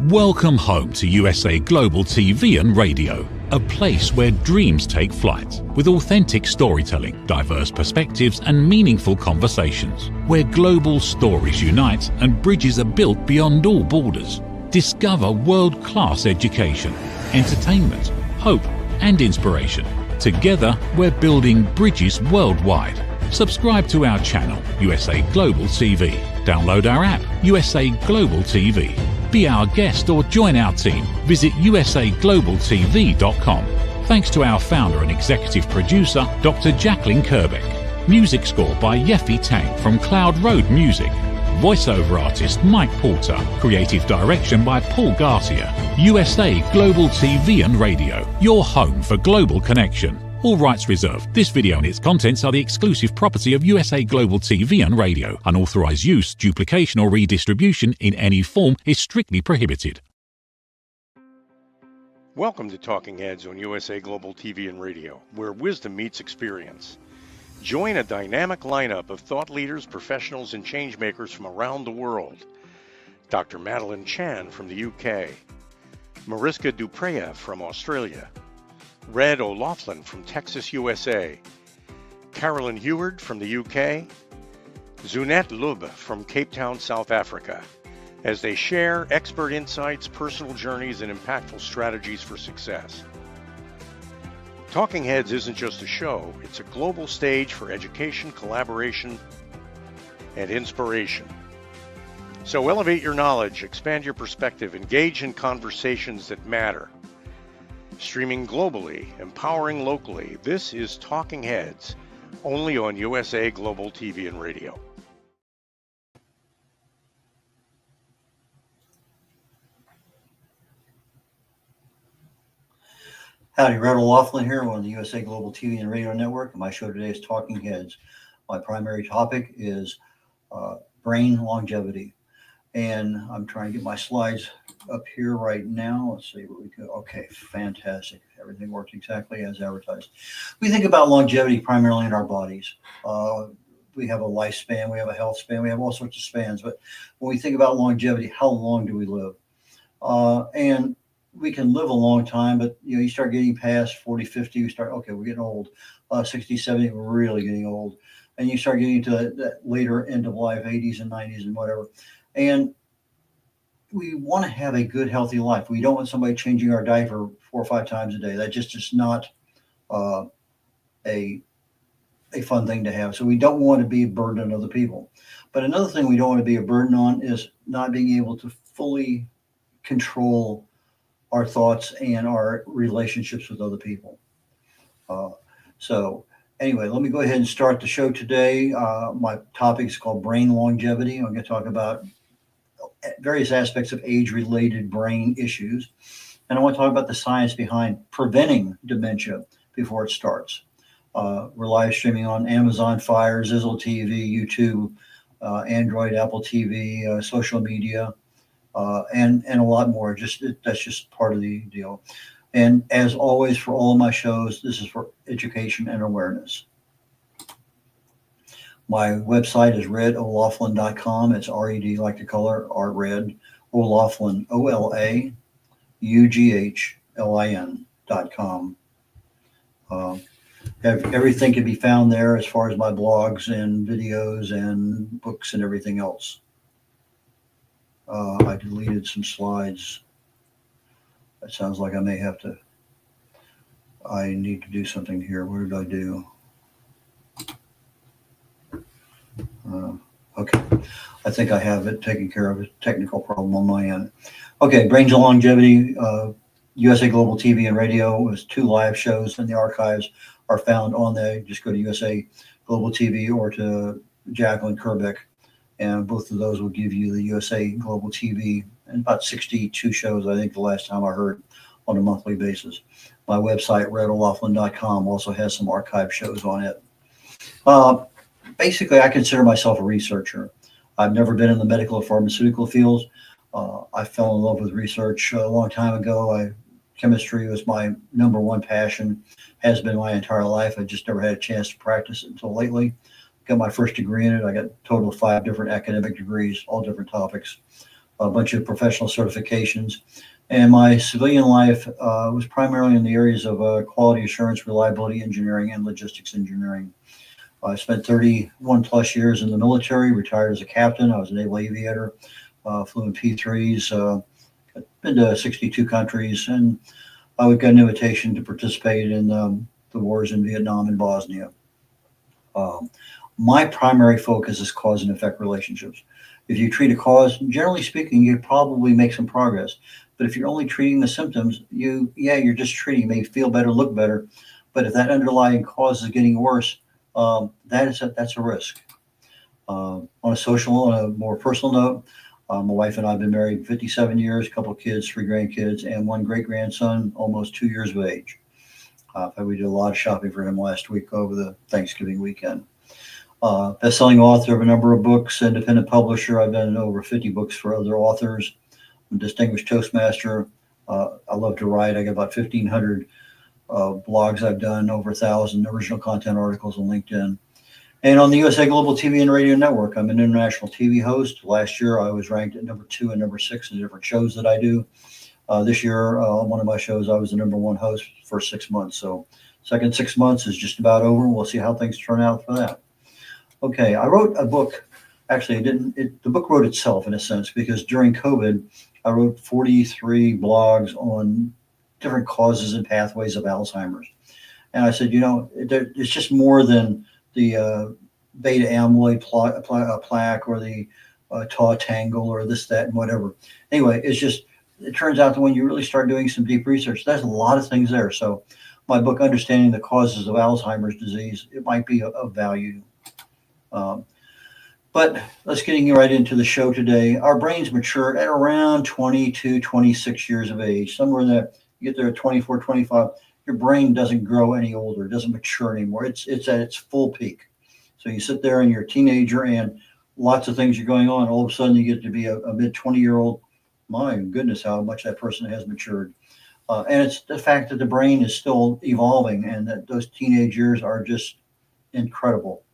Welcome home to USA Global TV and Radio, a place where dreams take flight, with authentic storytelling, diverse perspectives and meaningful conversations, where global stories unite and bridges are built beyond all borders. Discover world-class education, entertainment, hope and inspiration. Together, we're building bridges worldwide. Subscribe to our channel, USA Global TV. Download our app, USA Global TV. Be our guest or join our team. Visit usaglobaltv.com. Thanks to our founder and executive producer, Dr. Jacqueline Kerbeck. Music score by Yeffy Tang from Cloud Road Music. Voiceover artist Mike Porter. Creative direction by Paul Garcia. USA Global TV and Radio, your home for global connection. All rights reserved. This video and its contents are the exclusive property of USA Global TV and Radio. Unauthorized use, duplication or redistribution in any form is strictly prohibited. Welcome to Talking Heads on USA Global TV and Radio, where wisdom meets experience. Join a dynamic lineup of thought leaders, professionals, and changemakers from around the world. Dr. Madeline Chan from the UK, Mariska Dupreya from Australia, red.olaughlin from Texas, USA, Carolyn Heward from the UK, Zunette Lub from Cape Town, South Africa, as they share expert insights, personal journeys, and impactful strategies for success. Talking Heads isn't just a show, it's a global stage for education, collaboration, and inspiration. So elevate your knowledge, expand your perspective, engage in conversations that matter. Streaming globally, empowering locally, this is Talking Heads, only on USA Global TV and Radio. Howdy, red.olaughlin here on the USA Global TV and Radio Network. My show today is Talking Heads. My primary topic is brain longevity. And I'm trying to get my slides up here right now. Let's see what we go. Okay, fantastic. Everything works exactly as advertised. We think about longevity primarily in our bodies. We have a lifespan, we have a health span, we have all sorts of spans. But when we think about longevity, how long do we live? And we can live a long time, but you start getting past 40, 50, we're getting old. 60, 70, we're really getting old. And you start getting to that later end of life, 80s and 90s and whatever. And we want to have a good, healthy life. We don't want somebody changing our diaper 4 or 5 times a day. That just is not a fun thing to have. So we don't want to be a burden on other people. But another thing we don't want to be a burden on is not being able to fully control our thoughts and our relationships with other people. So anyway, let me go ahead and start the show today. My topic is called brain longevity. I'm going to talk about various aspects of age-related brain issues. And I want to talk about the science behind preventing dementia before it starts. We're live streaming on Amazon Fire, Zizzle TV, YouTube, Android, Apple TV, social media, and a lot more. That's just part of the deal. And as always, for all of my shows, this is for education and awareness. My website is red.olaughlin.com. It's R-E-D like the color, R-Red, Olaughlin, OLAUGHLIN.com. Everything can be found there as far as my blogs and videos and books and everything else. I deleted some slides. That sounds like I need to do something here. What did I do? Okay, I think I have it taken care of, a technical problem on my end. Okay, Brains and Longevity, USA Global TV and Radio was 2 live shows, and the archives are found on there. Just go to USA Global TV or to Jacqueline Kerbeck, and both of those will give you the USA Global TV, and about 62 shows, I think, the last time I heard, on a monthly basis. My website, red.olaughlin.com, also has some archive shows on it. Basically, I consider myself a researcher. I've never been in the medical or pharmaceutical fields. I fell in love with research a long time ago. Chemistry was my #1 passion, has been my entire life. I just never had a chance to practice it until lately. Got my first degree in it. I got a total of 5 different academic degrees, all different topics. a bunch of professional certifications. And my civilian life was primarily in the areas of quality assurance, reliability engineering, and logistics engineering. I spent 31 plus years in the military, retired as a captain. I was a naval aviator, flew in P3s, been to 62 countries, and I got an invitation to participate in the wars in Vietnam and Bosnia. My primary focus is cause and effect relationships. If you treat a cause, generally speaking, you probably make some progress. But if you're only treating the symptoms, you're just treating. You may feel better, look better, but if that underlying cause is getting worse, that's a risk. On a more personal note, my wife and I have been married 57 years, a couple of kids, 3 grandkids, and 1 great-grandson, almost 2 years of age. We did a lot of shopping for him last week over the Thanksgiving weekend. Best-selling author of a number of books, independent publisher. I've done over 50 books for other authors. I'm a distinguished Toastmaster. I love to write. I got about 1,500 blogs I've done, over 1,000 original content articles on LinkedIn. And on the USA Global TV and Radio Network, I'm an international TV host. Last year, I was ranked at number 2 and number 6 in different shows that I do. This year, on one of my shows, I was the number 1 host for 6 months. So second 6 months is just about over. We'll see how things turn out for that. Okay, I wrote a book. Actually, the book wrote itself in a sense, because during COVID, I wrote 43 blogs on different causes and pathways of Alzheimer's. And I said, it's just more than the beta amyloid plaque or the tau tangle or this, that, and whatever. Anyway, it turns out that when you really start doing some deep research, there's a lot of things there. So my book, Understanding the Causes of Alzheimer's Disease, it might be of value. But let's get right into the show today. Our brains mature at around 22, 26 years of age. Somewhere in that, you get there at 24, 25, your brain doesn't grow any older. It doesn't mature anymore. It's at its full peak. So you sit there and you're a teenager and lots of things are going on. All of a sudden you get to be a mid-20-year-old. My goodness, how much that person has matured. And it's the fact that the brain is still evolving and that those teenage years are just incredible.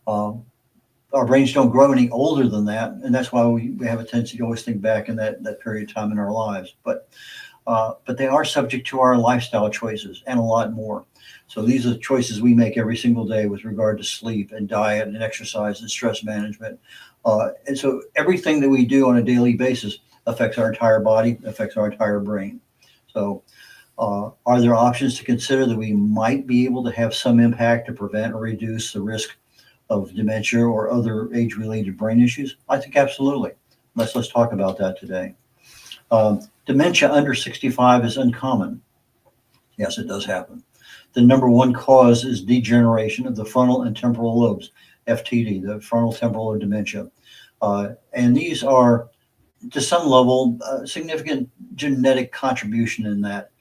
Our brains don't grow any older than that, and that's why we have a tendency to always think back in that period of time in our lives. But they are subject to our lifestyle choices and a lot more. So these are the choices we make every single day with regard to sleep and diet and exercise and stress management. And so everything that we do on a daily basis affects our entire body, affects our entire brain. So are there options to consider that we might be able to have some impact to prevent or reduce the risk of dementia or other age-related brain issues? I think absolutely. Let's talk about that today. Dementia under 65 is uncommon. Yes, it does happen. The number 1 cause is degeneration of the frontal and temporal lobes, FTD, the frontal temporal lobe dementia. And these are, to some level, significant genetic contribution in that.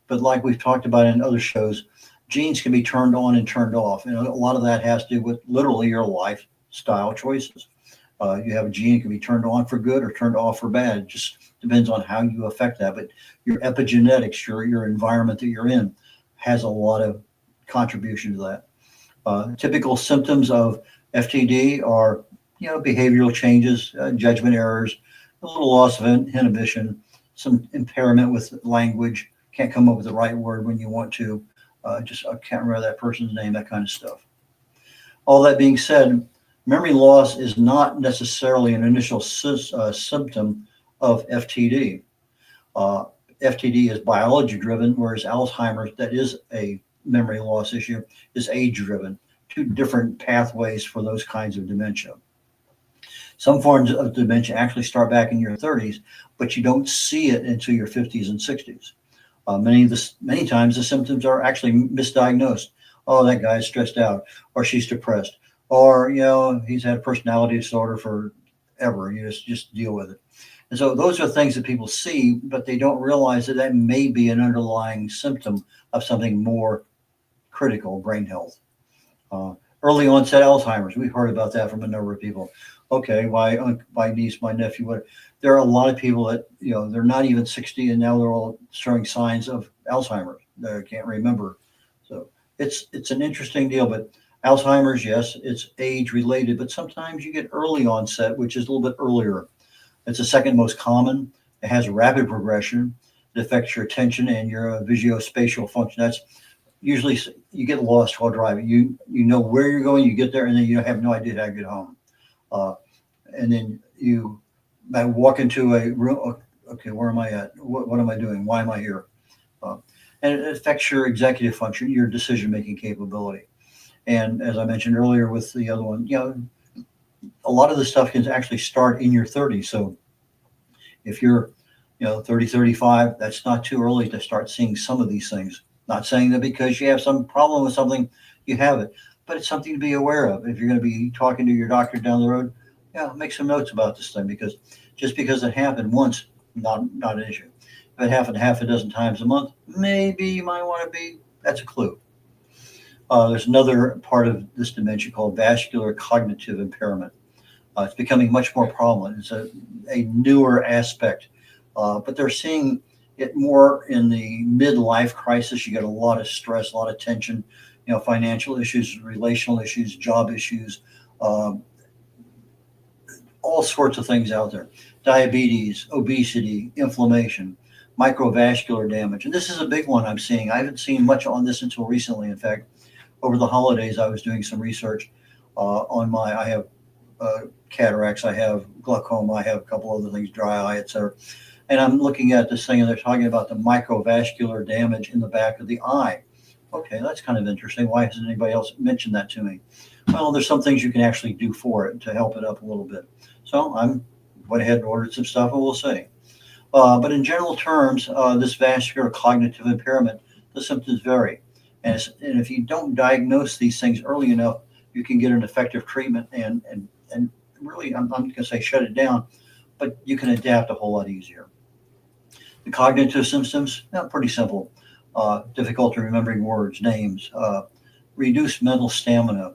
But like we've talked about in other shows, genes can be turned on and turned off. And a lot of that has to do with literally your lifestyle choices. You have a gene, it can be turned on for good or turned off for bad. It just depends on how you affect that. But your epigenetics, your environment that you're in, has a lot of contribution to that. Typical symptoms of FTD are, behavioral changes, judgment errors, a little loss of inhibition, some impairment with language, can't come up with the right word when you want to. I can't remember that person's name, that kind of stuff. All that being said, memory loss is not necessarily an initial symptom of FTD. FTD is biology driven, whereas Alzheimer's, that is a memory loss issue, is age driven. 2 different pathways for those kinds of dementia. Some forms of dementia actually start back in your 30s, but you don't see it until your 50s and 60s. Many times the symptoms are actually misdiagnosed. Oh, that guy's stressed out, or she's depressed, or he's had a personality disorder forever. You just deal with it. And so those are things that people see, but they don't realize that may be an underlying symptom of something more critical, brain health. Early onset Alzheimer's, we've heard about that from a number of people. Okay, my niece, my nephew, there are a lot of people that, they're not even 60 and now they're all showing signs of Alzheimer's. They can't remember. So it's an interesting deal, but Alzheimer's, yes, it's age related, but sometimes you get early onset, which is a little bit earlier. It's the second most common. It has rapid progression. It affects your attention and your visuospatial function. That's usually you get lost while driving. You know where you're going, you get there, and then you have no idea how to get home. And then you might walk into a room. Okay, where am I at? What am I doing? Why am I here? And it affects your executive function, your decision-making capability. And as I mentioned earlier with the other one, a lot of this stuff can actually start in your 30s. So if you're, 30, 35, that's not too early to start seeing some of these things. Not saying that because you have some problem with something, you have it, but it's something to be aware of. If you're going to be talking to your doctor down the road, make some notes about this thing, because just because it happened once, not an issue. If it happened half a dozen times a month, maybe you might want to that's a clue. There's another part of this dementia called vascular cognitive impairment. It's becoming much more prominent. It's a newer aspect, but they're seeing it more in the midlife crisis. You get a lot of stress, a lot of tension, financial issues, relational issues, job issues, all sorts of things out there. Diabetes, obesity, inflammation, microvascular damage. And this is a big one I'm seeing. I haven't seen much on this until recently. In fact, over the holidays, I was doing some research I have cataracts, I have glaucoma, I have a couple other things, dry eye, etc. And I'm looking at this thing, and they're talking about the microvascular damage in the back of the eye. Okay, that's kind of interesting. Why hasn't anybody else mentioned that to me? Well, there's some things you can actually do for it to help it up a little bit. So I went ahead and ordered some stuff, and we'll see. But in general terms, this vascular cognitive impairment, the symptoms vary. And if you don't diagnose these things early enough, you can get an effective treatment and really, I'm going to say shut it down, but you can adapt a whole lot easier. The cognitive symptoms, pretty simple. Difficulty remembering words, names, reduced mental stamina,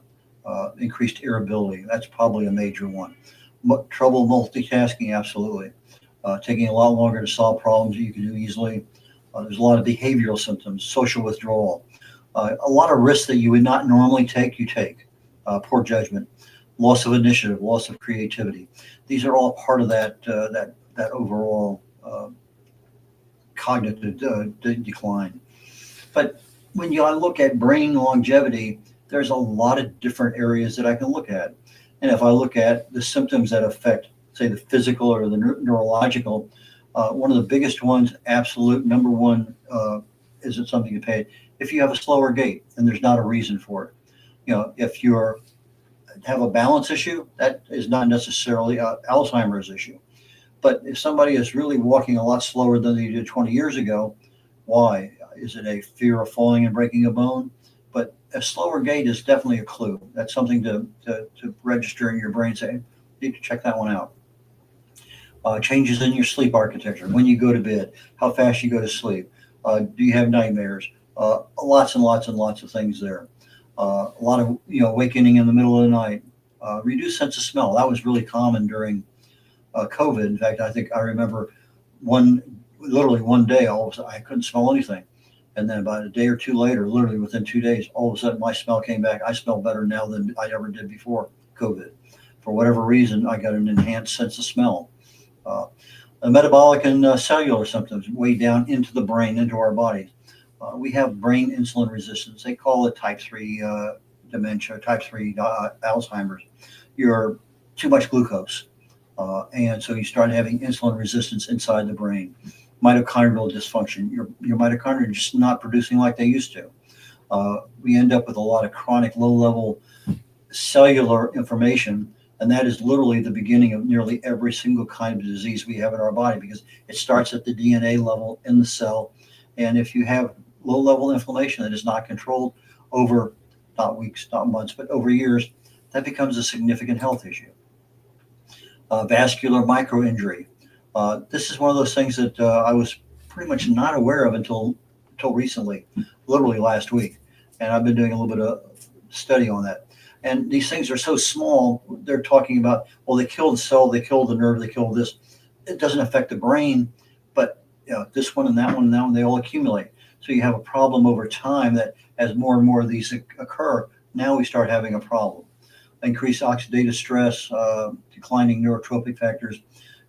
increased irritability. That's probably a major one. Trouble multitasking, absolutely. Taking a lot longer to solve problems that you can do easily. There's a lot of behavioral symptoms, social withdrawal. A lot of risks that you would not normally take, you take. Poor judgment, loss of initiative, loss of creativity. These are all part of that overall cognitive decline. But when you look at brain longevity, there's a lot of different areas that I can look at. And if I look at the symptoms that affect, say, the physical or the neurological, one of the biggest ones, absolute number one, isn't something to pay. If you have a slower gait and there's not a reason for it, if you have a balance issue, that is not necessarily an Alzheimer's issue. But if somebody is really walking a lot slower than they did 20 years ago, why? Is it a fear of falling and breaking a bone? But a slower gait is definitely a clue. That's something to register in your brain, say, you need to check that one out. Changes in your sleep architecture, when you go to bed, how fast you go to sleep. Do you have nightmares? Lots and lots and lots of things there. A lot of awakening in the middle of the night. Reduced sense of smell. That was really common during COVID. In fact, I remember literally one day, all of a sudden, I couldn't smell anything. And then about a day or two later, literally within 2 days, all of a sudden my smell came back. I smell better now than I ever did before COVID. For whatever reason, I got an enhanced sense of smell. The metabolic and cellular symptoms way down into the brain, into our bodies. We have brain insulin resistance. They call it type 3 dementia, type 3 Alzheimer's. You're too much glucose. And so you start having insulin resistance inside the brain. Mitochondrial dysfunction. Your mitochondria are just not producing like they used to. We end up with a lot of chronic low-level cellular inflammation, and that is literally the beginning of nearly every single kind of disease we have in our body, because it starts at the DNA level in the cell. And if you have low-level inflammation that is not controlled over, not weeks, not months, but over years, that becomes a significant health issue. Vascular microinjury. This is one of those things that I was pretty much not aware of until recently, literally last week. And I've been doing a little bit of study on that. And these things are so small, they're talking about, well, they killed the cell, they killed the nerve, they killed this. It doesn't affect the brain, but this one and that one and that one, they all accumulate. So you have a problem over time that as more and more of these occur, now we start having a problem. Increased oxidative stress, declining neurotropic factors,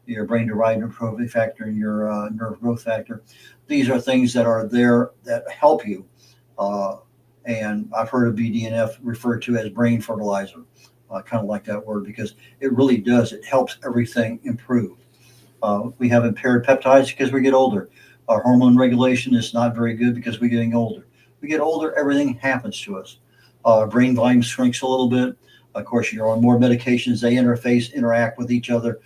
your brain-derived neurotrophic factor, and your nerve growth factor. These are things that are there that help you. And I've heard of BDNF referred to as brain fertilizer. I kind of like that word because it really does. It helps everything improve. We have impaired peptides because we get older. Our hormone regulation is not very good because we're getting older. We get older, everything happens to us. Brain volume shrinks a little bit. Of course, you're on more medications. They interact with each other.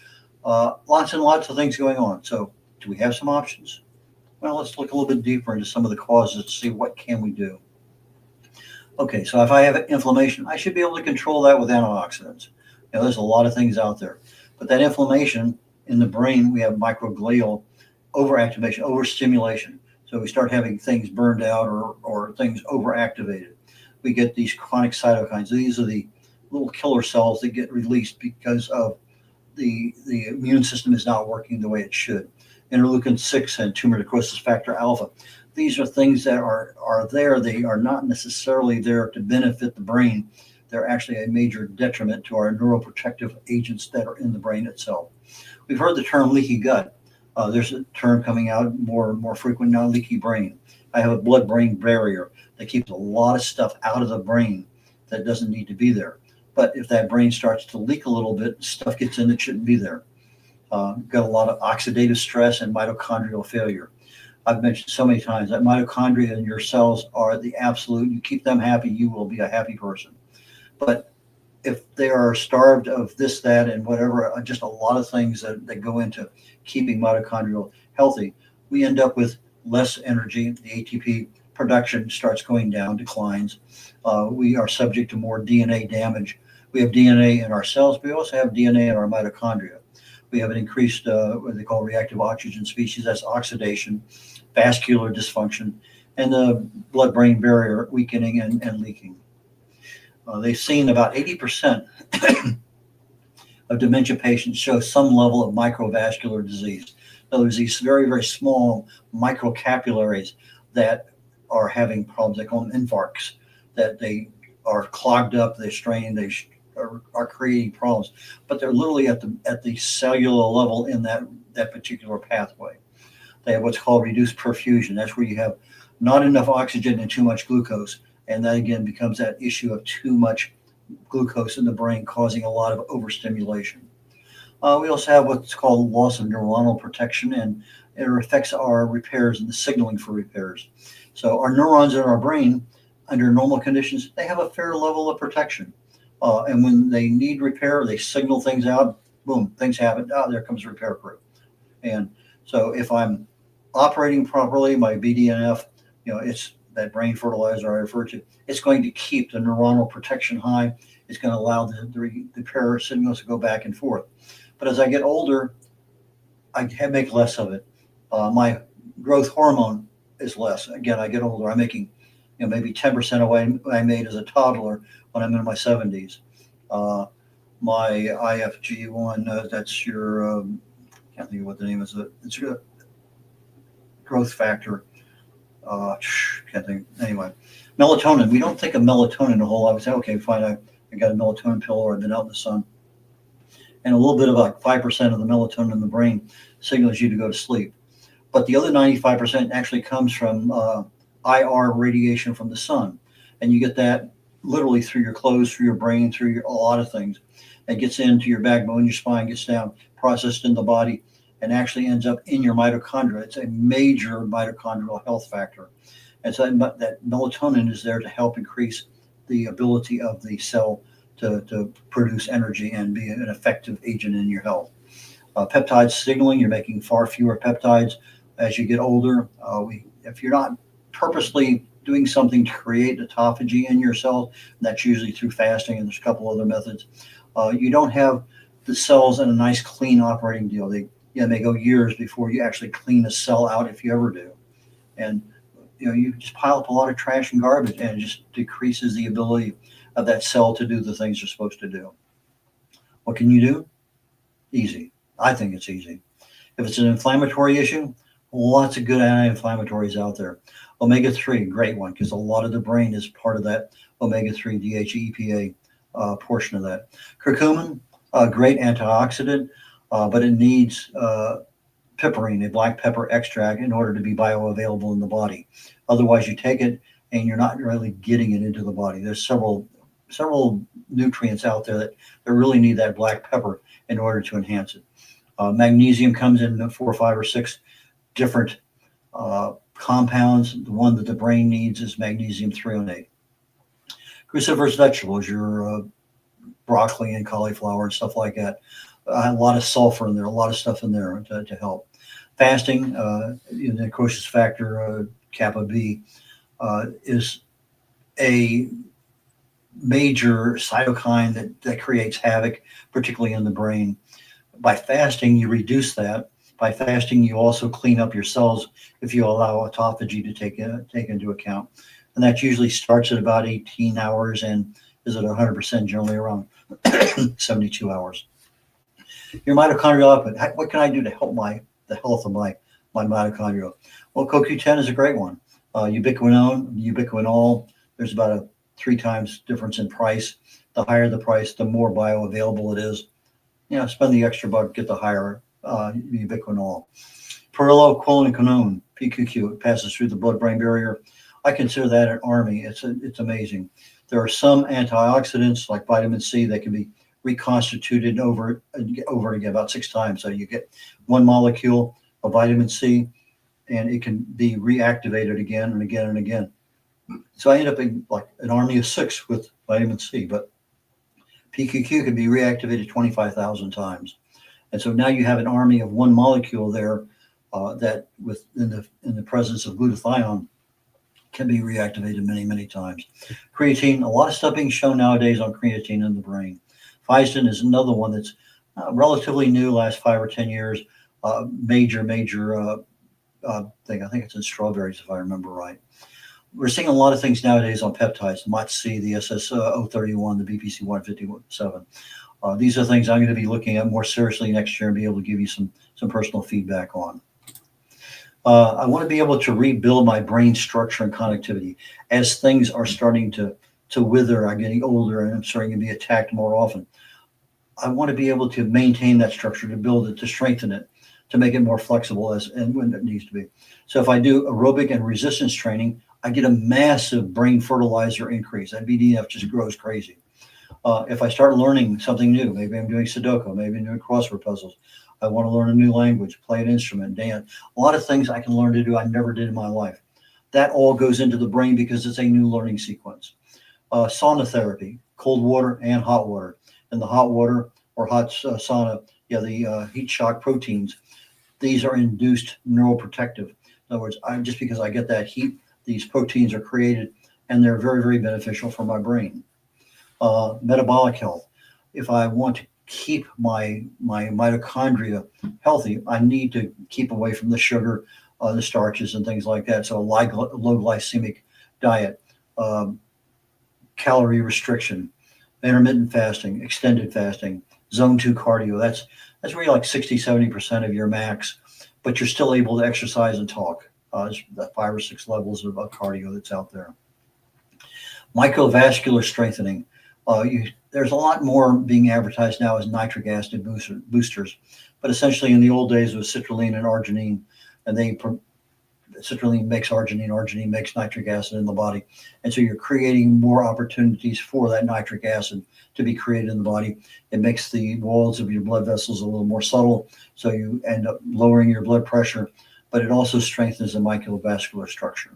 Lots and lots of things going on. So do we have some options? Well, let's look a little bit deeper into some of the causes to see what can we do. Okay, so if I have inflammation, I should be able to control that with antioxidants. There's a lot of things out there. But that inflammation in the brain, we have microglial overactivation, overstimulation. So we start having things burned out or things overactivated. We get these chronic cytokines. These are the little killer cells that get released because of the immune system is not working the way it should. Interleukin-6 and tumor necrosis factor alpha. These are things that are there. They are not necessarily there to benefit the brain. They're actually a major detriment to our neuroprotective agents that are in the brain itself. We've heard the term leaky gut. There's a term coming out more frequent now, leaky brain. I have a blood-brain barrier that keeps a lot of stuff out of the brain that doesn't need to be there. But if that brain starts to leak a little bit, stuff gets in that shouldn't be there. Got a lot of oxidative stress and mitochondrial failure. I've mentioned so many times that mitochondria in your cells are the absolute. You keep them happy, you will be a happy person. But if they are starved of this, that, and whatever, just a lot of things that go into keeping mitochondrial healthy, we end up with less energy. The ATP production starts going down, declines. We are subject to more DNA damage. We have DNA in our cells, but we also have DNA in our mitochondria. We have an increased, what they call reactive oxygen species. That's oxidation, vascular dysfunction, and the blood-brain barrier weakening and leaking. They've seen about 80% of dementia patients show some level of microvascular disease. In other words, these very, very small microcapillaries that are having problems. They call them infarcts, that they are clogged up, they're strained, they are creating problems, but they're literally at the cellular level in that particular pathway. They have what's called reduced perfusion. That's where you have not enough oxygen and too much glucose. And that again becomes that issue of too much glucose in the brain causing a lot of overstimulation. We also have what's called loss of neuronal protection, and it affects our repairs and the signaling for repairs. So our neurons in our brain, under normal conditions, they have a fair level of protection. And when they need repair, they signal things out, boom, things happen. There comes a repair crew. And so if I'm operating properly, my BDNF, it's that brain fertilizer I referred to, it's going to keep the neuronal protection high. It's going to allow the repair signals to go back and forth. But as I get older, I make less of it. My growth hormone is less. Again, I get older. I'm making maybe 10% of what I made as a toddler when I'm in my 70s. My IFG1, that's your, can't think of what the name is. It's your growth factor. Can't think. Anyway, melatonin. We don't think of melatonin a whole lot. We say, okay, fine, I got a melatonin pill, or I've been out in the sun. And a little bit of like 5% of the melatonin in the brain signals you to go to sleep. But the other 95% actually comes from IR radiation from the sun. And you get that literally through your clothes, through your brain, through a lot of things. It gets into your backbone, your spine, gets down, processed in the body, and actually ends up in your mitochondria. It's a major mitochondrial health factor. And so that melatonin is there to help increase the ability of the cell to produce energy and be an effective agent in your health. Peptide signaling, you're making far fewer peptides as you get older. If you're not purposely doing something to create autophagy in your cells, that's usually through fasting, and there's a couple other methods. You don't have the cells in a nice clean operating deal. They may go years before you actually clean a cell out, if you ever do. And you just pile up a lot of trash and garbage, and it just decreases the ability of that cell to do the things they're supposed to do. What can you do? Easy. I think it's easy. If it's an inflammatory issue, lots of good anti-inflammatories out there. Omega-3, great one, because a lot of the brain is part of that omega-3 DHA EPA portion of that. Curcumin, a great antioxidant. but it needs piperine, a black pepper extract, in order to be bioavailable in the body. Otherwise, you take it and you're not really getting it into the body. There's several nutrients out there that really need that black pepper in order to enhance it. Magnesium comes in 4 or 5 or 6 different compounds. The one that the brain needs is magnesium threonate. Cruciferous vegetables, your broccoli and cauliflower and stuff like that. A lot of sulfur in there, a lot of stuff in there to help. Fasting, the necrosis factor, kappa B, is a major cytokine that creates havoc, particularly in the brain. By fasting, you reduce that. By fasting, you also clean up your cells if you allow autophagy to take into account. And that usually starts at about 18 hours and is at 100% generally around 72 hours. Your mitochondrial output. What can I do to help the health of my mitochondria? Well, CoQ10 is a great one. Ubiquinol, there's about a 3 times difference in price. The higher the price, the more bioavailable it is. Spend the extra buck, get the higher ubiquinol. Pyrroloquinone, PQQ, it passes through the blood-brain barrier. I consider that an army. It's amazing. There are some antioxidants like vitamin C that can be reconstituted over again about 6 times. So you get one molecule of vitamin C, and it can be reactivated again and again and again. So I end up in like an army of 6 with vitamin C, but PQQ can be reactivated 25,000 times. And so now you have an army of one molecule there that in the presence of glutathione can be reactivated many, many times. Creatine, a lot of stuff being shown nowadays on creatine in the brain. Fisetin is another one that's relatively new, last 5 or 10 years. Major thing. I think it's in strawberries, if I remember right. We're seeing a lot of things nowadays on peptides, the MOTS-C, the SS031, the BPC-157. These are things I'm going to be looking at more seriously next year and be able to give you some personal feedback on. I want to be able to rebuild my brain structure and connectivity. As things are starting to wither, I'm getting older and I'm starting to be attacked more often. I want to be able to maintain that structure, to build it, to strengthen it, to make it more flexible and when it needs to be. So if I do aerobic and resistance training, I get a massive brain fertilizer increase. That BDNF just grows crazy. If I start learning something new, maybe I'm doing Sudoku, maybe I'm doing crossword puzzles, I want to learn a new language, play an instrument, dance, a lot of things I can learn to do I never did in my life. That all goes into the brain because it's a new learning sequence. Sauna therapy, cold water and hot water. In the hot water or hot sauna, the heat shock proteins, these are induced neuroprotective. In other words, just because I get that heat, these proteins are created and they're very, very beneficial for my brain. Metabolic health. If I want to keep my mitochondria healthy, I need to keep away from the sugar, the starches and things like that. So a low glycemic diet, calorie restriction, intermittent fasting, extended fasting, zone 2 cardio. That's really like 60-70% of your max, but you're still able to exercise and talk. There's 5 or 6 levels of cardio that's out there. Microvascular strengthening. There's a lot more being advertised now as nitric acid boosters, but essentially in the old days it was citrulline and arginine, and citrulline makes arginine makes nitric acid in the body, and so you're creating more opportunities for that nitric acid to be created in the body. It makes the walls of your blood vessels a little more subtle, so you end up lowering your blood pressure, but it also strengthens the microvascular structure.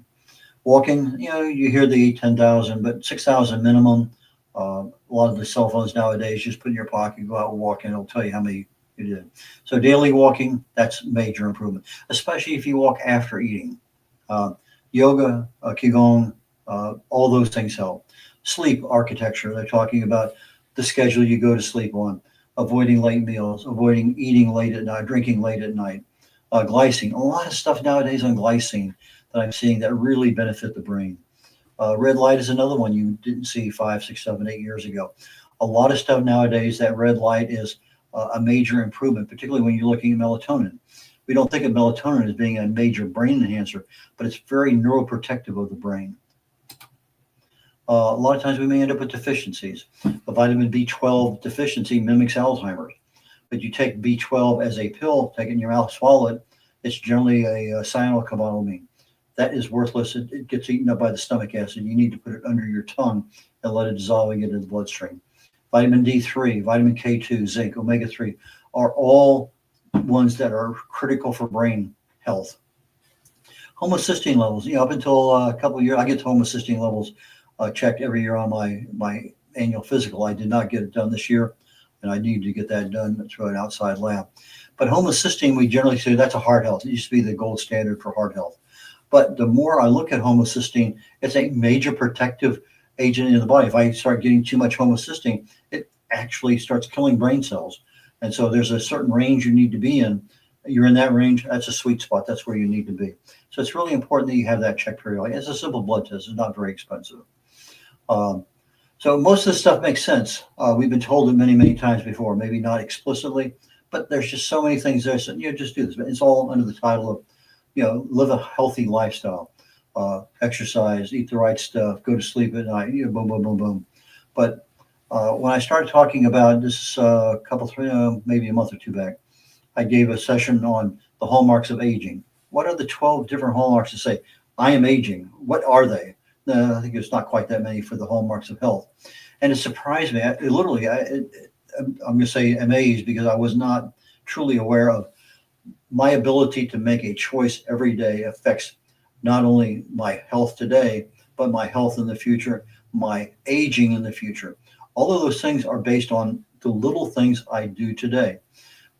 Walking, you hear the 10,000, but 6,000 minimum. A lot of the cell phones nowadays, just put in your pocket, go out and walk, and it'll tell you how many you did. So daily walking, that's major improvement, especially if you walk after eating. Yoga, Qigong, all those things help. Sleep architecture, they're talking about the schedule you go to sleep on, avoiding late meals, avoiding eating late at night, drinking late at night. Glycine, a lot of stuff nowadays on glycine that I'm seeing that really benefit the brain. Red light is another one you didn't see 5, 6, 7, 8 years ago. A lot of stuff nowadays, that red light is a major improvement, particularly when you're looking at melatonin. We don't think of melatonin as being a major brain enhancer, but it's very neuroprotective of the brain. A lot of times we may end up with deficiencies. A vitamin B12 deficiency mimics Alzheimer's. but you take B12 as a pill, take it in your mouth, swallow it, it's generally a cyanocobalamin. That is worthless. It gets eaten up by the stomach acid. You need to put it under your tongue and let it dissolve and get into the bloodstream. Vitamin D3, vitamin K2, zinc, omega-3 are all ones that are critical for brain health. Homocysteine levels, up until a couple of years, I get homocysteine levels checked every year on my annual physical. I did not get it done this year, and I need to get that done through an outside lab. But homocysteine, we generally say that's a heart health. It used to be the gold standard for heart health. But the more I look at homocysteine, it's a major protective agent in the body. If I start getting too much homocysteine, it actually starts killing brain cells. And so there's a certain range you need to be in. You're in that range, that's a sweet spot. That's where you need to be. So it's really important that you have that checked periodically. It's a simple blood test. It's not very expensive. So most of this stuff makes sense. We've been told it many, many times before, maybe not explicitly, but there's just so many things there. So, just do this. It's all under the title of, live a healthy lifestyle, exercise, eat the right stuff, go to sleep at night, boom, boom, boom, boom. But when I started talking about this maybe a month or two back, I gave a session on the hallmarks of aging. What are the 12 different hallmarks to say, I am aging? What are they? I think it's not quite that many for the hallmarks of health. And it surprised me. I'm going to say amazed, because I was not truly aware of my ability to make a choice every day affects not only my health today, but my health in the future, my aging in the future. All of those things are based on the little things I do today.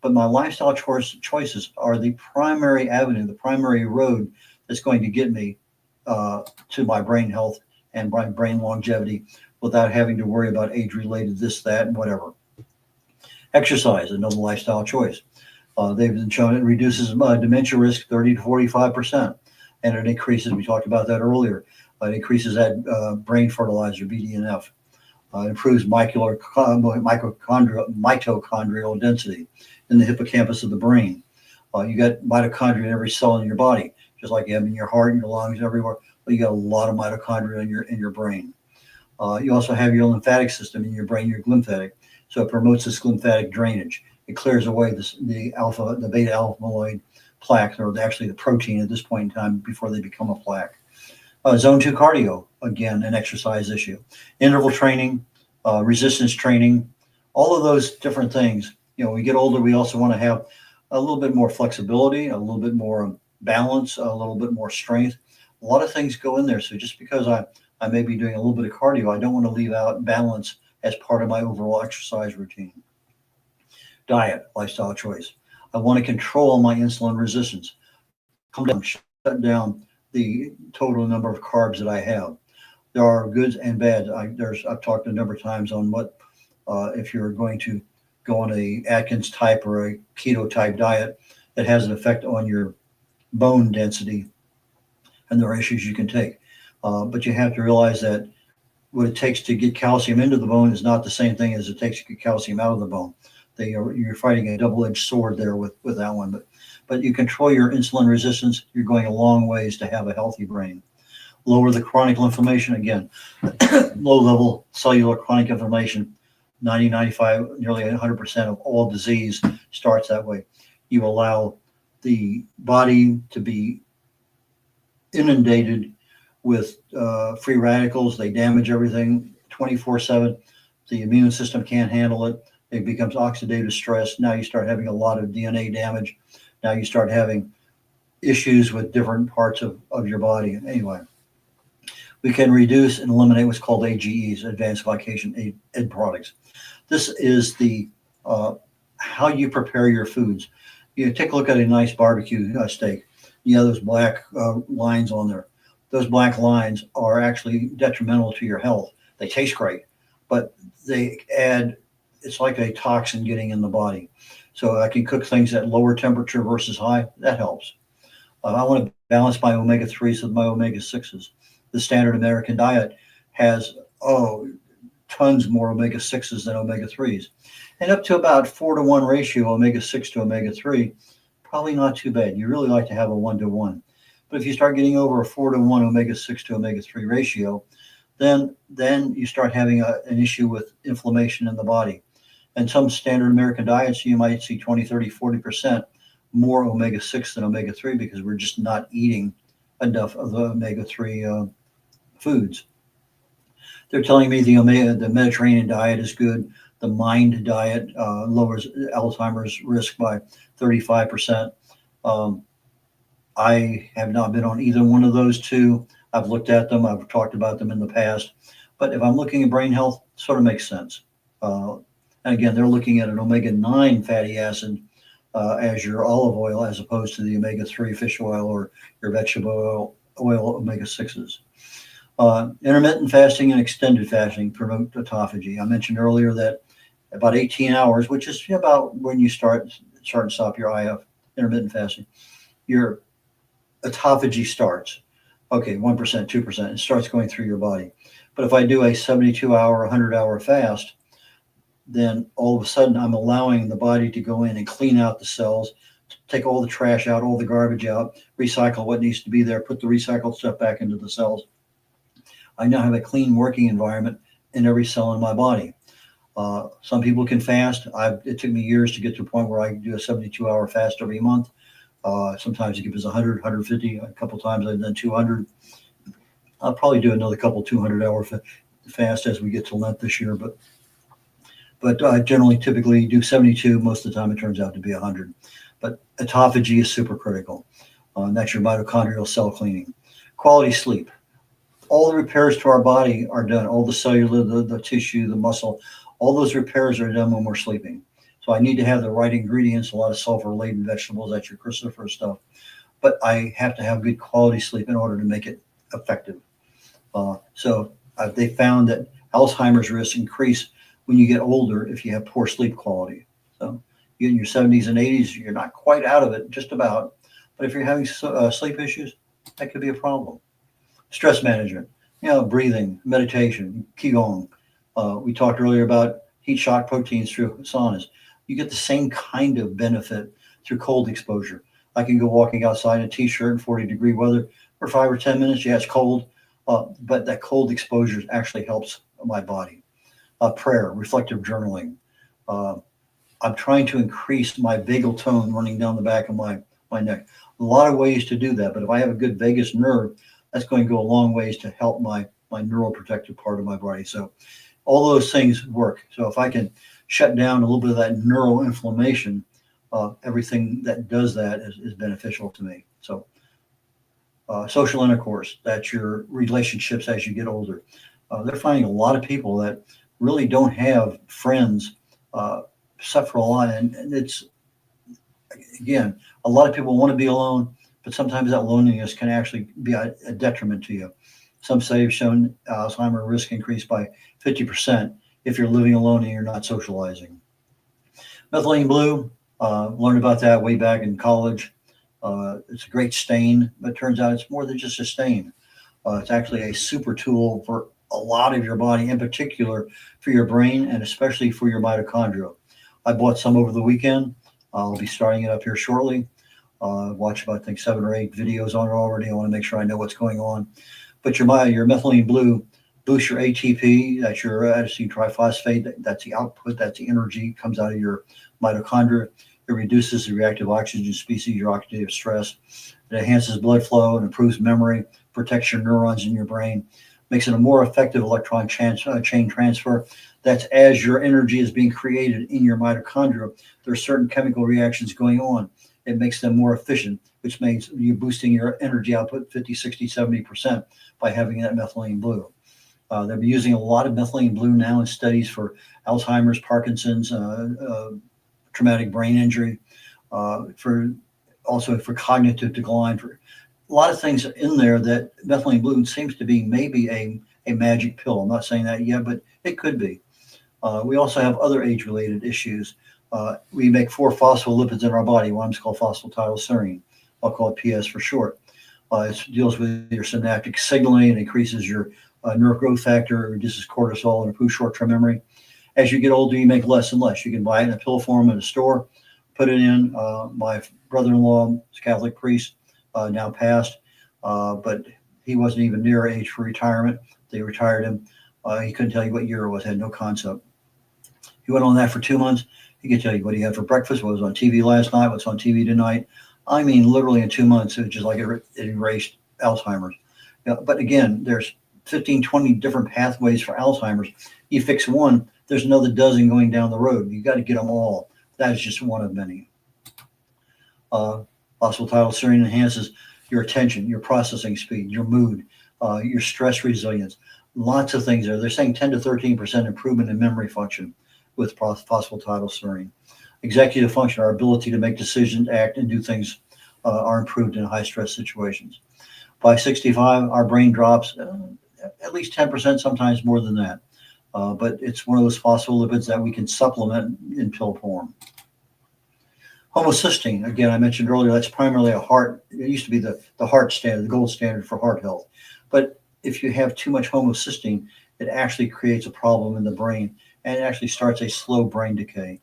But my lifestyle choices are the primary avenue, the primary road that's going to get me to my brain health and my brain longevity without having to worry about age-related this, that, and whatever. Exercise, another lifestyle choice. They've been shown it reduces dementia risk 30 to 45%. And it increases, we talked about that earlier, it increases that brain fertilizer, BDNF. Improves mitochondrial density in the hippocampus of the brain. You got mitochondria in every cell in your body, just like you have in your heart, in your lungs, everywhere. But you got a lot of mitochondria in your brain. You also have your lymphatic system in your brain, your lymphatic. So it promotes this lymphatic drainage. It clears away the beta alpha amyloid plaque, or actually the protein at this point in time before they become a plaque. Zone 2 cardio, again, an exercise issue. Interval training, resistance training, all of those different things. We get older, we also want to have a little bit more flexibility, a little bit more balance, a little bit more strength. A lot of things go in there. So just because I may be doing a little bit of cardio, I don't want to leave out balance as part of my overall exercise routine. Diet, lifestyle choice. I want to control my insulin resistance. Come down, shut down the total number of carbs that I have. There are goods and bads. I've talked a number of times on what, if you're going to go on a Atkins type or a keto type diet, it has an effect on your bone density, and there are issues you can take. But you have to realize that what it takes to get calcium into the bone is not the same thing as it takes to get calcium out of the bone. You're fighting a double-edged sword there with that one. But you control your insulin resistance, you're going a long ways to have a healthy brain. Lower the chronic inflammation, again, low-level cellular chronic inflammation, 90, 95, nearly 100% of all disease starts that way. You allow the body to be inundated with free radicals. They damage everything 24/7. The immune system can't handle it. It becomes oxidative stress. Now you start having a lot of DNA damage. Now you start having issues with different parts of your body. Anyway, we can reduce and eliminate what's called AGEs, advanced glycation end products. This is the how you prepare your foods. Take a look at a nice barbecue steak. Those black lines on there. Those black lines are actually detrimental to your health. They taste great, but they add, it's like a toxin getting in the body. So I can cook things at lower temperature versus high. That helps. I want to balance my omega-3s with my omega-6s. The standard American diet has, tons more omega-6s than omega-3s. And up to about 4-to-1 ratio, omega-6 to omega-3, probably not too bad. You really like to have a 1-to-1. But if you start getting over a 4-to-1 omega-6 to omega-3 ratio, then you start having an issue with inflammation in the body. And some standard American diets, you might see 20, 30, 40% more omega-6 than omega-3 because we're just not eating enough of the omega-3 foods. They're telling me the Mediterranean diet is good. The MIND diet lowers Alzheimer's risk by 35%. I have not been on either one of those two. I've looked at them. I've talked about them in the past. But if I'm looking at brain health, it sort of makes sense. And again, they're looking at an omega-9 fatty acid as your olive oil, as opposed to the omega-3 fish oil or your vegetable oil omega-6s. Intermittent fasting and extended fasting promote autophagy. I mentioned earlier that about 18 hours, which is about when you start and stop your IF, intermittent fasting, your autophagy starts. Okay, 1%, 2%, it starts going through your body. But if I do a 72-hour, 100-hour fast, then all of a sudden I'm allowing the body to go in and clean out the cells, take all the trash out, all the garbage out, recycle what needs to be there, put the recycled stuff back into the cells. I now have a clean working environment in every cell in my body. Some people can fast. It took me years to get to a point where I do a 72-hour fast every month. Sometimes it gives 100, 150. A couple times I've done 200. I'll probably do another couple 200-hour fast as we get to Lent this year. But I generally typically do 72. Most of the time it turns out to be 100. But autophagy is super critical. And that's your mitochondrial cell cleaning. Quality sleep. All the repairs to our body are done. All the cellular, the tissue, the muscle, all those repairs are done when we're sleeping. So I need to have the right ingredients, a lot of sulfur-laden vegetables, that's your crucifer stuff. But I have to have good quality sleep in order to make it effective. So they found that Alzheimer's risks increase when you get older if you have poor sleep quality. So you in your 70s and 80s, you're not quite out of it, just about. But if you're having sleep issues, that could be a problem. Stress management, breathing, meditation, Qigong. We talked earlier about heat shock proteins through saunas. You get the same kind of benefit through cold exposure. I can go walking outside in a t-shirt in 40-degree weather for 5 or 10 minutes. Yeah, it's cold, but that cold exposure actually helps my body. Prayer, reflective journaling. I'm trying to increase my vagal tone running down the back of my neck. A lot of ways to do that, but if I have a good vagus nerve, that's going to go a long ways to help my neuroprotective part of my body. So all those things work. So if I can shut down a little bit of that neuroinflammation, everything that does that is beneficial to me. So social intercourse, that's your relationships as you get older. They're finding a lot of people that really don't have friends, suffer a lot. And it's, again, a lot of people want to be alone, but sometimes that loneliness can actually be a detriment to you. Some studies have shown Alzheimer's risk increased by 50% if you're living alone and you're not socializing. Methylene blue, learned about that way back in college. It's a great stain, but it turns out it's more than just a stain. It's actually a super tool for a lot of your body, in particular for your brain and especially for your mitochondria. I bought some over the weekend. I'll be starting it up here shortly. Watch about, I think, 7 or 8 videos on it already. I want to make sure I know what's going on. But your methylene blue boosts your ATP. That's your adenosine triphosphate. That's the output. That's the energy comes out of your mitochondria. It reduces the reactive oxygen species, your oxidative stress. It enhances blood flow and improves memory, protects your neurons in your brain, makes it a more effective electron chain transfer. That's as your energy is being created in your mitochondria. There are certain chemical reactions going on. It makes them more efficient, which means you're boosting your energy output 50, 60, 70% by having that methylene blue. They'll be using a lot of methylene blue now in studies for Alzheimer's, Parkinson's, traumatic brain injury, for cognitive decline, for a lot of things in there that methylene blue seems to be maybe a magic pill. I'm not saying that yet, but it could be. We also have other age-related issues. We make 4 phospholipids in our body. One of them is called phosphatidylserine. I'll call it PS for short. It deals with your synaptic signaling and increases your nerve growth factor, reduces cortisol, and improves short-term memory. As you get older, you make less and less. You can buy it in a pill form at a store, put it in. My brother-in-law is a Catholic priest, now passed, but he wasn't even near age for retirement. They retired him. He couldn't tell you what year it was, had no concept. He went on that for 2 months. He could tell you what he had for breakfast, what was on TV last night, what's on TV tonight. I mean, literally in 2 months, it was just like it erased Alzheimer's. But again, there's 15, 20 different pathways for Alzheimer's. You fix one, there's another dozen going down the road. You got to get them all. That is just one of many. Phosphatidylserine enhances your attention, your processing speed, your mood, your stress resilience. Lots of things there. They're saying 10 to 13% improvement in memory function with phosphatidylserine. Executive function, our ability to make decisions, act, and do things are improved in high stress situations. By 65, our brain drops at least 10%, sometimes more than that. But it's one of those phospholipids that we can supplement in pill form. Homocysteine, again, I mentioned earlier, that's primarily a heart. It used to be the heart standard, the gold standard for heart health. But if you have too much homocysteine, it actually creates a problem in the brain, and it actually starts a slow brain decay.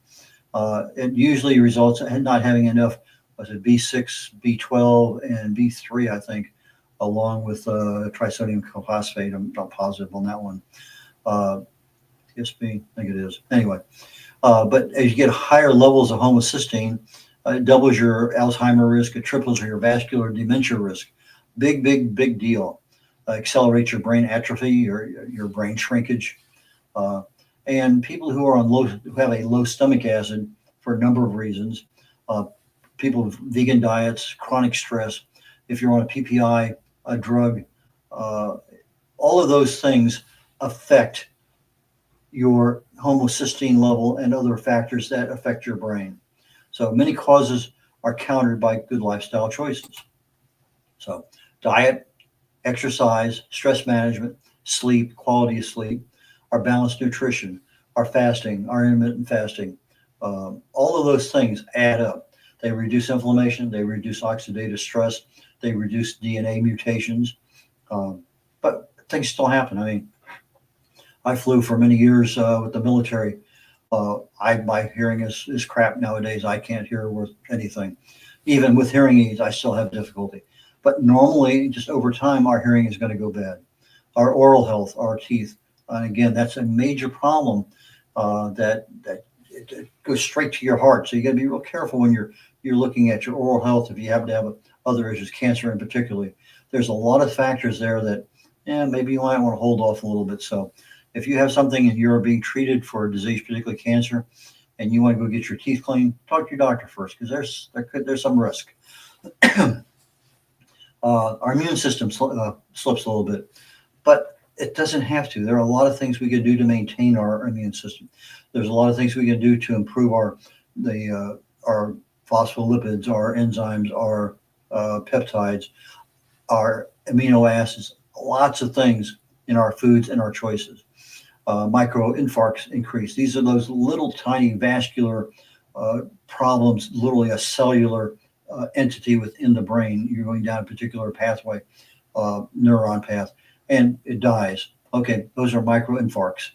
It usually results in not having enough, B6, B12, and B3, I think, along with trisodium phosphate. I'm not positive on that one. TSB, I think it is. Anyway, but as you get higher levels of homocysteine, it doubles your Alzheimer risk, it triples your vascular dementia risk. Big, big, big deal. Accelerates your brain atrophy, your brain shrinkage. And people who have a low stomach acid for a number of reasons, people with vegan diets, chronic stress, if you're on a PPI, a drug, all of those things affect your homocysteine level and other factors that affect your brain. So many causes are countered by good lifestyle choices. So diet, exercise, stress management, sleep, quality of sleep, our balanced nutrition, our fasting, our intermittent fasting, all of those things add up. They reduce inflammation, they reduce oxidative stress, they reduce DNA mutations, but things still happen. I mean, I flew for many years with the military. My hearing is crap nowadays. I can't hear worth anything. Even with hearing aids, I still have difficulty. But normally, just over time, our hearing is going to go bad. Our oral health, our teeth, and again, that's a major problem that it goes straight to your heart. So you got to be real careful when you're looking at your oral health. If you happen to have other issues, cancer in particular, there's a lot of factors there that maybe you might want to hold off a little bit. So if you have something and you're being treated for a disease, particularly cancer, and you want to go get your teeth cleaned, talk to your doctor first, because there's some risk. Our immune system slips a little bit, but it doesn't have to. There are a lot of things we can do to maintain our immune system. There's a lot of things we can do to improve our phospholipids, our enzymes, our peptides, our amino acids, lots of things in our foods and our choices. Microinfarcts increase. These are those little tiny vascular problems, literally a cellular entity within the brain. You're going down a particular pathway, neuron path, and it dies. Okay, those are microinfarcts,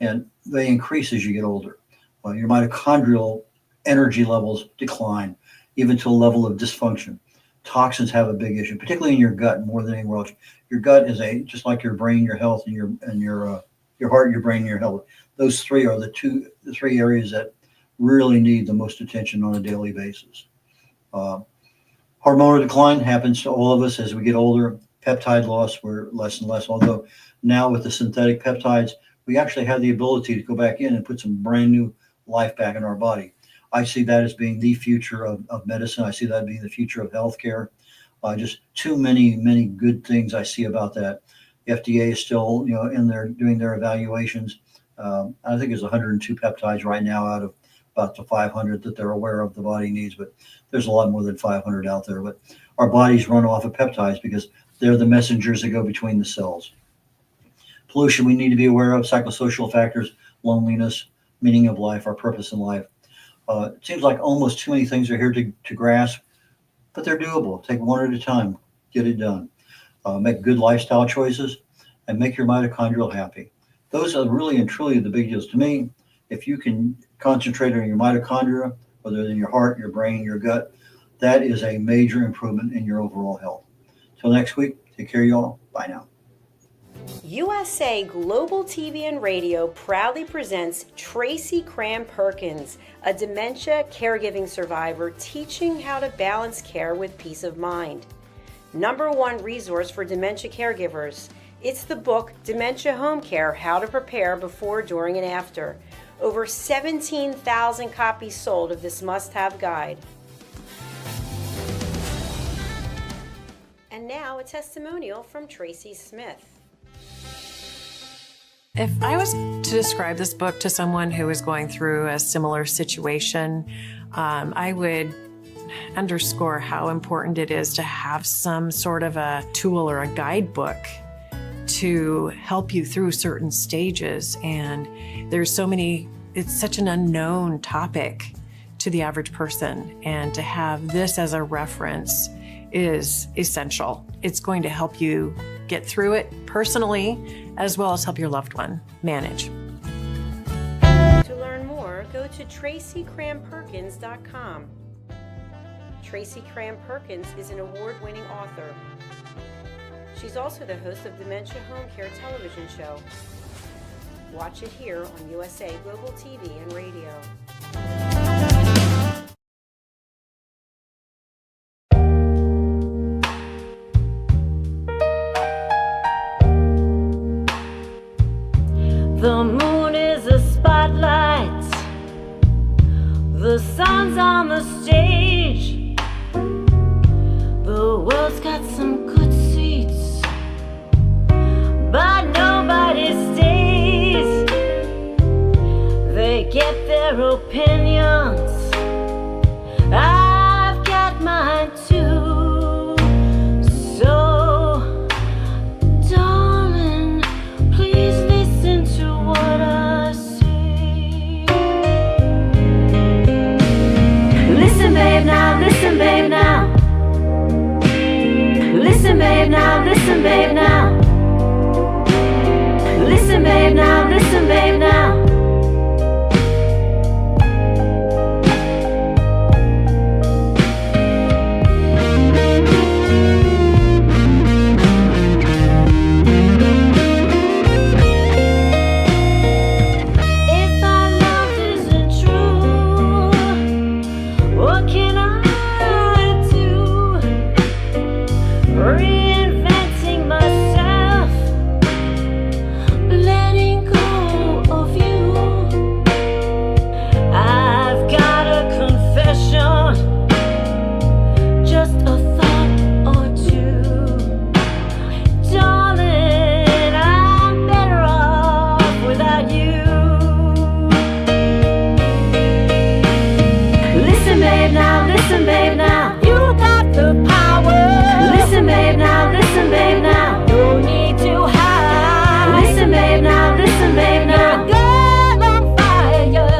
and they increase as you get older. Your mitochondrial energy levels decline, even to a level of dysfunction. Toxins have a big issue, particularly in your gut more than anywhere else. Your gut is just like your brain, your health, and your heart, your brain, and your health. Those three are the three areas that really need the most attention on a daily basis. Hormonal decline happens to all of us as we get older. Peptide loss, we're less and less. Although now with the synthetic peptides, we actually have the ability to go back in and put some brand new life back in our body. I see that as being the future of medicine. I see that being the future of healthcare. Just too many good things I see about that. The FDA is still, in there doing their evaluations. I think there's 102 peptides right now out of about the 500 that they're aware of the body needs, but there's a lot more than 500 out there. But our bodies run off of peptides because they're the messengers that go between the cells. Pollution we need to be aware of, psychosocial factors, loneliness, meaning of life, our purpose in life. It seems like almost too many things are here to grasp, but they're doable. Take one at a time, get it done. Make good lifestyle choices, and make your mitochondrial happy. Those are really and truly the big deals. To me, if you can concentrate on your mitochondria, whether in your heart, your brain, your gut, that is a major improvement in your overall health. Till next week, take care, y'all. Bye now. USA Global TV and Radio proudly presents Tracy Cram Perkins, a dementia caregiving survivor teaching how to balance care with peace of mind. #1 resource for dementia caregivers. It's the book Dementia Home Care: How to Prepare Before, During, and After. Over 17,000 copies sold of this must-have guide. And now a testimonial from Tracy Smith. If I was to describe this book to someone who is going through a similar situation, I would underscore how important it is to have some sort of a tool or a guidebook to help you through certain stages. And there's so many, it's such an unknown topic to the average person. And to have this as a reference is essential. It's going to help you get through it personally, as well as help your loved one manage. To learn more, go to tracycramperkins.com. Tracy Cram Perkins is an award-winning author. She's also the host of Dementia Home Care television show. Watch it here on USA Global TV and Radio. The moon is a spotlight, the sun's on the stage, the world's got some good seats, but nobody stays. They get their opinions, I've got mine too. So darling, please listen to what I say. Listen babe now, listen babe now. Listen babe now, listen babe now. Listen babe now, listen babe now. Reinventing myself, letting go of you. I've got a confession, just a thought or two. Darling, I'm better off without you. Listen babe now, listen babe now. You got the power. Listen babe now, listen babe now. No need to hide. Listen babe now, listen babe now. Girl on fire.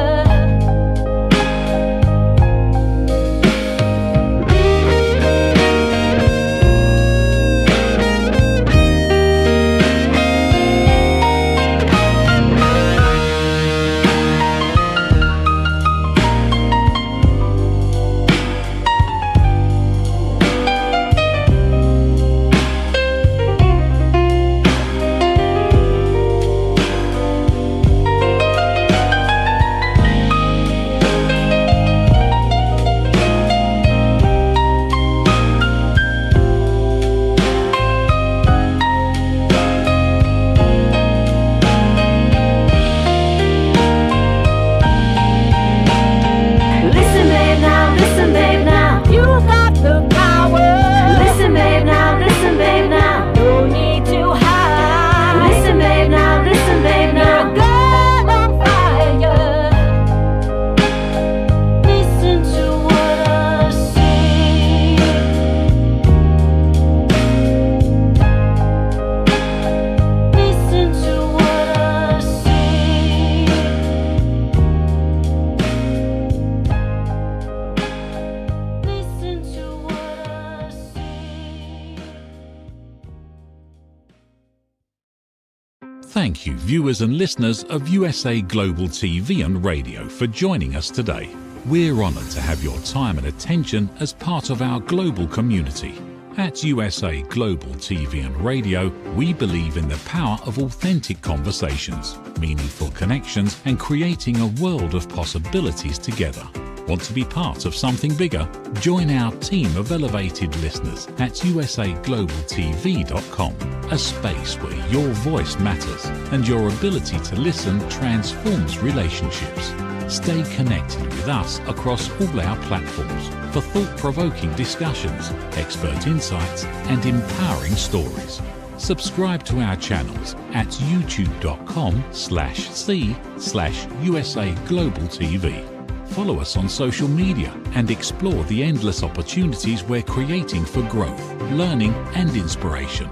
Thank you, viewers and listeners of USA Global TV and Radio, for joining us today. We're honoured to have your time and attention as part of our global community. At USA Global TV and Radio, we believe in the power of authentic conversations, meaningful connections, and creating a world of possibilities together. Want to be part of something bigger? Join our team of elevated listeners at usaglobaltv.com, a space where your voice matters and your ability to listen transforms relationships. Stay connected with us across all our platforms for thought-provoking discussions, expert insights, and empowering stories. Subscribe to our channels at youtube.com/c/usaglobaltv. Follow us on social media and explore the endless opportunities we're creating for growth, learning, and inspiration.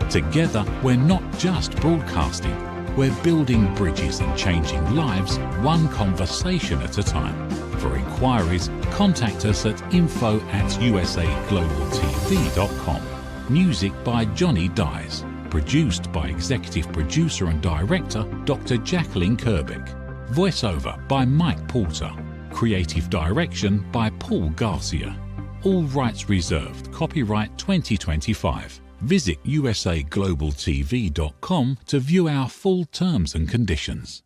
Together, we're not just broadcasting, we're building bridges and changing lives one conversation at a time. For inquiries, contact us at info@usaglobaltv.com. Music by Johnny Dyes. Produced by Executive Producer and Director Dr. Jacqueline Kerbeck. Voiceover by Mike Porter. Creative Direction by Paul Garcia. All rights reserved. Copyright 2025. Visit usaglobaltv.com to view our full terms and conditions.